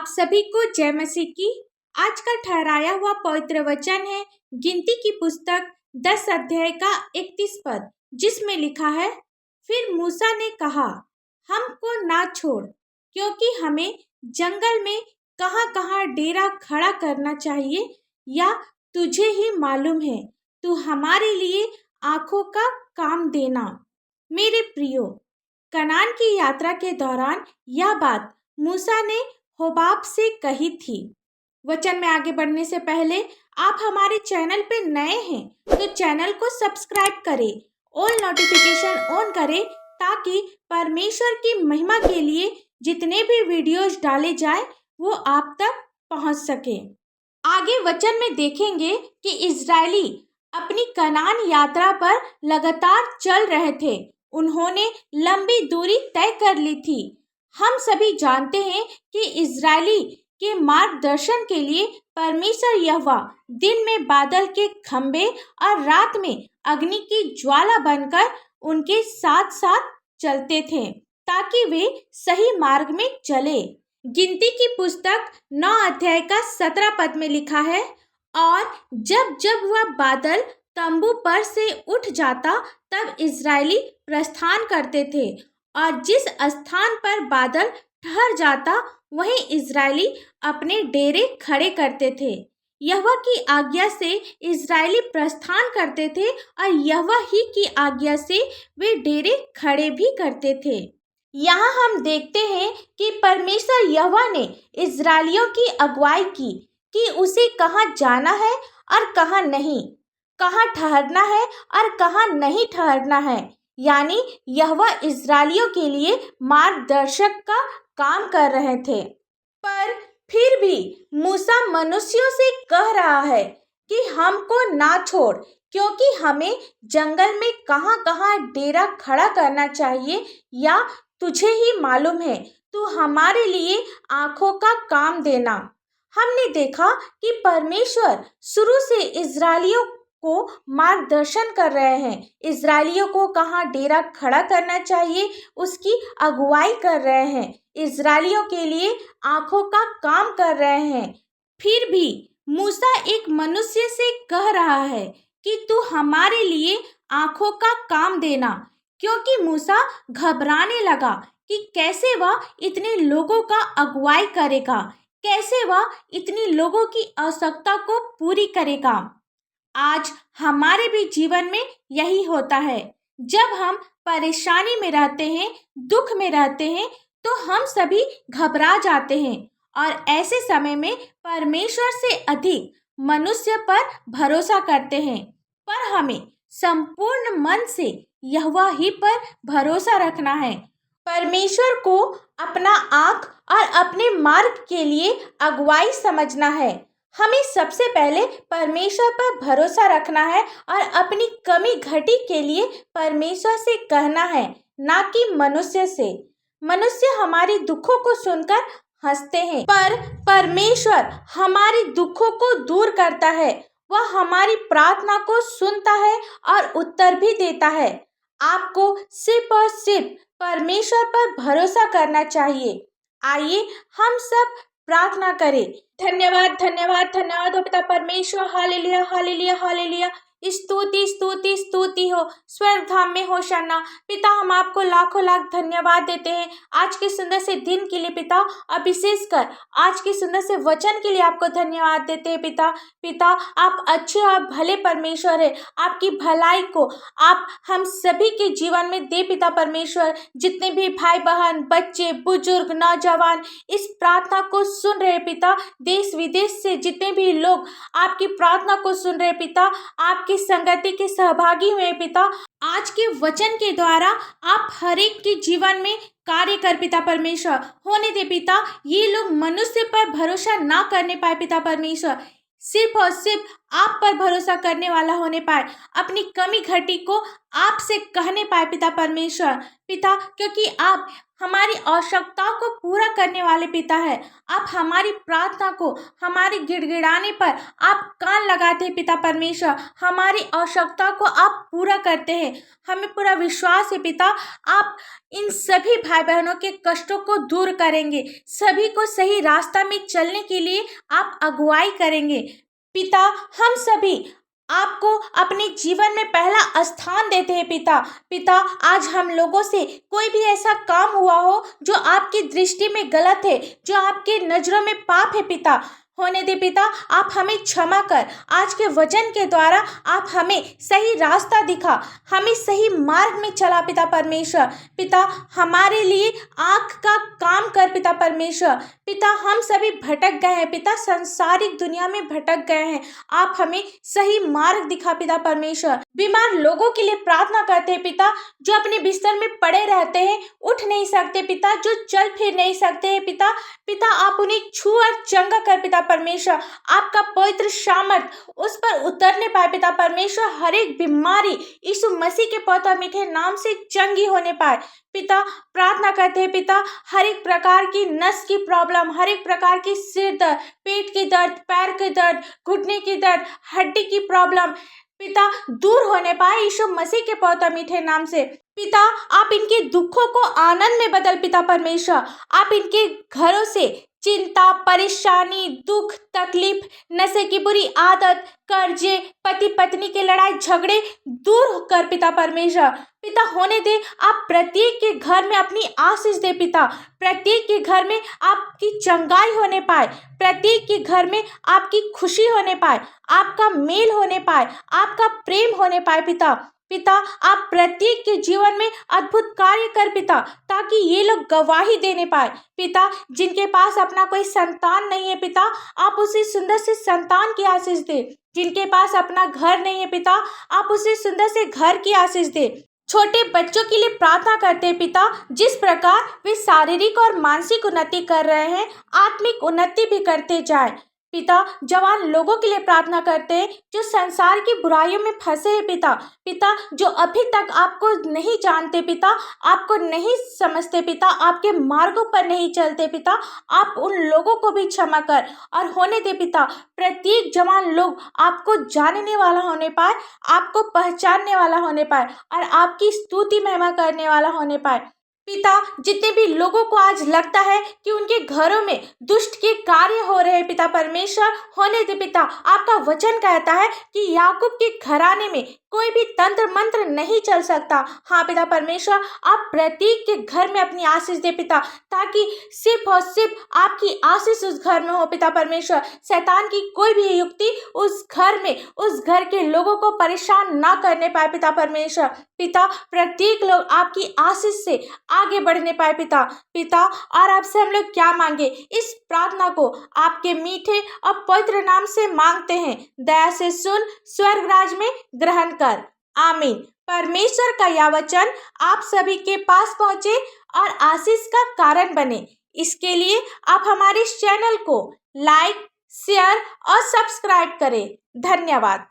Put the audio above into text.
सभी को जय मसीह की। आज का ठहराया हुआ पवित्र वचन है गिनती की पुस्तक 10 अध्याय का 31 पद, जिसमें लिखा है, फिर मूसा ने कहा, हमको ना छोड़, क्योंकि हमें जंगल में कहाँ कहाँ डेरा खड़ा करना चाहिए या तुझे ही मालूम है। तू हमारे लिए आंखों का काम देना। मेरे प्रियो, कनान की यात्रा के दौरान यह बात मूसा ने होबाब से कही थी। वचन में आगे बढ़ने से पहले आप हमारे चैनल पे नए हैं तो चैनल को सब्सक्राइब करें, ऑल नोटिफिकेशन ऑन करें, ताकि परमेश्वर की महिमा के लिए जितने भी वीडियोस डाले जाए वो आप तक पहुंच सके। आगे वचन में देखेंगे कि इजरायली अपनी कनान यात्रा पर लगातार चल रहे थे। उन्होंने लंबी दूरी तय कर ली थी। हम सभी जानते हैं कि इजरायली के मार्गदर्शन के लिए परमेश्वर यहोवा दिन में बादल के खंभे और रात में अग्नि की ज्वाला बनकर उनके साथ साथ चलते थे ताकि वे सही मार्ग में चले। गिनती की पुस्तक 9 अध्याय का 17 पद में लिखा है, और जब जब वह बादल तंबू पर से उठ जाता तब इजरायली प्रस्थान करते थे, और जिस स्थान पर बादल ठहर जाता वहीं इजरायली अपने डेरे खड़े करते थे। यहोवा की आज्ञा से इजरायली प्रस्थान करते थे और यहोवा ही की आज्ञा से वे डेरे खड़े भी करते थे। यहाँ हम देखते हैं कि परमेश्वर यहोवा ने इजरायलियों की अगुवाई की कि उसे कहाँ जाना है और कहाँ नहीं, कहाँ ठहरना है और कहाँ नहीं ठहरना है। यानी यहोवा इजरायलियों के लिए मार्गदर्शक का काम कर रहे थे। पर फिर भी मूसा मनुष्यों से कह रहा है कि हमको ना छोड़, क्योंकि हमें जंगल में कहाँ कहाँ डेरा खड़ा करना चाहिए या तुझे ही मालूम है। तू हमारे लिए आंखों का काम देना। हमने देखा कि परमेश्वर शुरू से इजरायलियों को मार्गदर्शन कर रहे हैं। इजरायलियों को कहाँ डेरा खड़ा करना चाहिए उसकी अगुवाई कर रहे हैं। इजरायलियों के लिए आंखों का काम कर रहे हैं। फिर भी मूसा एक मनुष्य से कह रहा है कि तू हमारे लिए आंखों का काम देना, क्योंकि मूसा घबराने लगा कि कैसे वह इतने लोगों का अगुवाई करेगा, कैसे वह इतने लोगों की आवश्यकता को पूरी करेगा। आज हमारे भी जीवन में यही होता है। जब हम परेशानी में रहते हैं, दुख में रहते हैं, तो हम सभी घबरा जाते हैं और ऐसे समय में परमेश्वर से अधिक मनुष्य पर भरोसा करते हैं। पर हमें संपूर्ण मन से यहोवा ही पर भरोसा रखना है। परमेश्वर को अपना आँख और अपने मार्ग के लिए अगुवाई समझना है। हमें सबसे पहले परमेश्वर पर भरोसा रखना है और अपनी कमी घटी के लिए परमेश्वर से कहना है, ना कि मनुष्य से। मनुष्य हमारे दुखों को सुनकर हंसते हैं, पर परमेश्वर हमारे दुखों को दूर करता है। वह हमारी प्रार्थना को सुनता है और उत्तर भी देता है। आपको सिर्फ और सिर्फ परमेश्वर पर भरोसा करना चाहिए। आइए हम सब प्रार्थना करें। धन्यवाद धन्यवाद धन्यवाद हो पिता परमेश्वर। Hallelujah hallelujah hallelujah. स्तुति स्तुति स्तुति हो स्वर्ग धाम में होशाना। पिता, हम आपको लाखों लाख धन्यवाद देते हैं आज के सुंदर से दिन के लिए पिता, और विशेषकर आज के सुंदर से वचन के लिए आपको धन्यवाद देते हैं पिता। पिता, आप अच्छे और भले परमेश्वर है। आपकी भलाई को आप हम सभी के जीवन में दे पिता परमेश्वर। जितने भी भाई बहन, बच्चे, बुजुर्ग, नौजवान इस प्रार्थना को सुन रहे पिता, देश विदेश से जितने भी लोग आपकी प्रार्थना को सुन रहे पिता, आपकी संगति के सहभागी हुए पिता, आज के वचन के द्वारा आप हर एक के जीवन में कार्य कर पिता परमेश्वर। होने दे पिता, ये लोग मनुष्य पर भरोसा ना करने पाए पिता परमेश्वर, सिर्फ और सिर्फ आप पर भरोसा करने वाला होने पाए, अपनी कमी घटी को आपसे कहने पाए पिता परमेश्वर। पिता, क्योंकि आप हमारी आवश्यकताओं को पूरा करने वाले पिता है। आप हमारी प्रार्थना को, हमारे गिड़गिड़ाने पर आप कान लगाते हैं पिता परमेश्वर। हमारी आवश्यकताओं को आप पूरा करते हैं। हमें पूरा विश्वास है पिता, आप इन सभी भाई बहनों के कष्टों को दूर करेंगे, सभी को सही रास्ता में चलने के लिए आप अगुवाई करेंगे। पिता, हम सभी आपको अपने जीवन में पहला स्थान देते हैं पिता। पिता, आज हम लोगों से कोई भी ऐसा काम हुआ हो जो आपकी दृष्टि में गलत है, जो आपके नजरों में पाप है पिता, होने दे पिता। आप हमें क्षमा कर, आज के वचन के द्वारा आप हमें सही रास्ता दिखा, हमें सही मार्ग में चला पिता परमेश्वर। पिता, हमारे लिए आँख का काम कर पिता परमेश्वर। पिता, हम सभी भटक गए हैं पिता, संसारिक दुनिया में भटक गए हैं। आप हमें सही मार्ग दिखा पिता परमेश्वर। बीमार लोगों के लिए प्रार्थना करते हैं पिता, जो अपने बिस्तर में पड़े रहते हैं, उठ नहीं सकते पिता, जो चल फिर नहीं सकते हैं पिता। पिता, आप उन्हें छू और चंगा कर पिता परमेश्वर। आपका पवित्र सामर्थ उस पर उतरने पाए पिता परमेश्वर। हर एक बीमारी यीशु मसीह के पवित्र मीठे नाम से चंगी होने पाए पिता। प्रार्थना करते हैं पिता, हर एक प्रकार की नस की प्रॉब्लम, हर एक प्रकार की सिर दर्द, पेट की दर्द, पैर के दर्द, घुटने की दर्द, हड्डी की प्रॉब्लम पिता दूर होने पाए यीशु मसीह के पवित्र मीठे नाम से। पिता, आप इनके दुखों को आनंद में बदल पिता परमेश्वर। आप इनके घरों से चिंता, परेशानी, दुख, तकलीफ, नशे की बुरी आदत, कर्जे, पति पत्नी के लड़ाई झगड़े दूर कर पिता परमेश्वर। पिता, होने दे, आप प्रत्येक के घर में अपनी आशीष दे पिता। प्रत्येक के घर में आपकी चंगाई होने पाए, प्रत्येक के घर में आपकी खुशी होने पाए, आपका मेल होने पाए, आपका प्रेम होने पाए पिता। पिता, आप प्रत्येक के जीवन में अद्भुत कार्य कर पिता, ताकि ये लोग गवाही देने पाए पिता। जिनके पास अपना कोई संतान नहीं है पिता, आप उसे सुंदर से संतान की आशीष दे। जिनके पास अपना घर नहीं है पिता, आप उसे सुंदर से घर की आशीष दे। छोटे बच्चों के लिए प्रार्थना करते हैं पिता, जिस प्रकार वे शारीरिक और मानसिक उन्नति कर रहे हैं, आत्मिक उन्नति भी करते जाए पिता। जवान लोगों के लिए प्रार्थना करते हैं, जो संसार की बुराइयों में फंसे हैं पिता। पिता, जो अभी तक आपको नहीं जानते पिता, आपको नहीं समझते पिता, आपके मार्गों पर नहीं चलते पिता, आप उन लोगों को भी क्षमा कर और होने दे पिता। प्रत्येक जवान लोग आपको जानने वाला होने पाए, आपको पहचानने वाला होने पाए और आपकी स्तुति महिमा करने वाला होने पाए पिता। जितने भी लोगों को आज लगता है कि उनके घरों में दुष्ट के कार्य हो रहे हैं पिता परमेश्वर, होने दे पिता। आपका वचन कहता है कि याकूब के घराने में कोई भी तंत्र मंत्र नहीं चल सकता। हाँ पिता परमेश्वर, आप प्रत्येक के घर में अपनी आशीष दे पिता, ताकि सिर्फ और सिर्फ आपकी आशीष उस घर में हो पिता परमेश्वर। शैतान की कोई भी युक्ति उस घर में, उस घर के लोगों को परेशान ना करने पाए पिता परमेश्वर। पिता, प्रत्येक लोग आपकी आशीष से आगे बढ़ने पाए पिता। पिता, और आपसे हम लोग क्या मांगे, इस प्रार्थना को आपके मीठे और पवित्र नाम से मांगते हैं। दया से सुन, स्वर्ग राज में ग्रहण कर। आमीन। परमेश्वर का यह वचन आप सभी के पास पहुंचे और आशीष का कारण बने, इसके लिए आप हमारे इस चैनल को लाइक, शेयर और सब्सक्राइब करें। धन्यवाद।